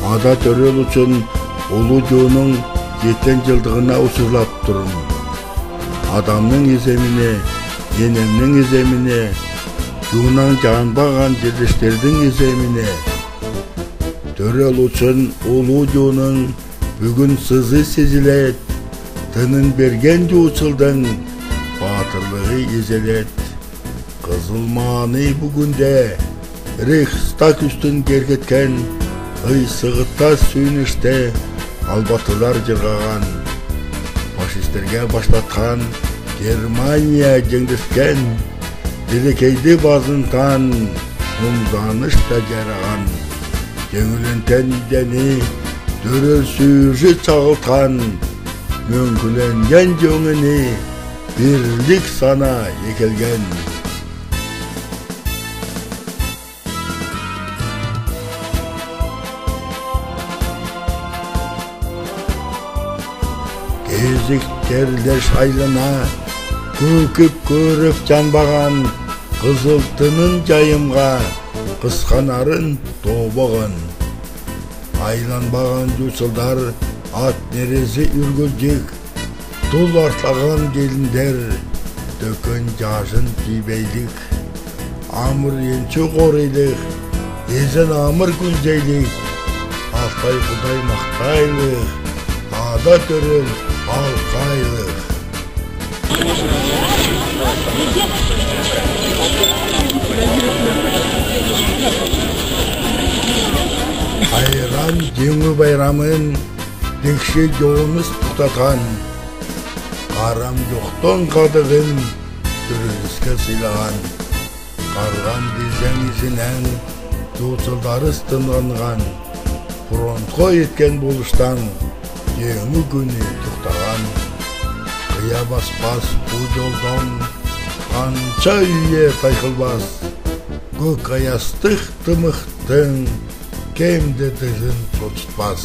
Ада Төрөл үчүн улуу жуунун 7 жылдыгына учурлап турум. Адамның иземине, энемнин иземине, жуунан жанбаган жерлештердин иземине. Төрөл үчүн улуу жуунун бүгүн сызы сезилет. Тынын берген жуучулдың батырлыгы эзелет. Кызыл мааны бүгүнде Рейхстаг үстүн кергеткен ыйсыгытта сүйүнүштө албатылар жыргаган. Фашисттерге баштаткан Германия жеңдескен. Делекейди базынтан умданыш да жараган. Жеңилентен идени Төрөл сүйүжү чагылткан. Мөңкүленген жөңүнү бирлик сана экелген. Кезиктерлер шайлана көкүп көрүп жанбаган. Кызыл тынын жайымга кысканарын тобогон. Айланбаган жуучулдар ат нерези үргүлжүк. Тул артлаган келиндер төкөн жашын тийбейлик. Амыр енчи корийлик, эзен амыр күнжейлик. Алтай Кудай мактайлык, Ада Төрөл алкайлык. Айран жеңүү байрамын Декши жоонуз туктаткан. Карам жоктон кадыгын Төрөлүскө сыйлаган. Карган дизең изинен жуучулдары тынганган. Фронтко эткен болуштан жеңүү күнү туктаган. Кыя баспас бул жолдон канча үйе тайкылбас. Көк аястык тымыктың кемде тыгын сотутпас.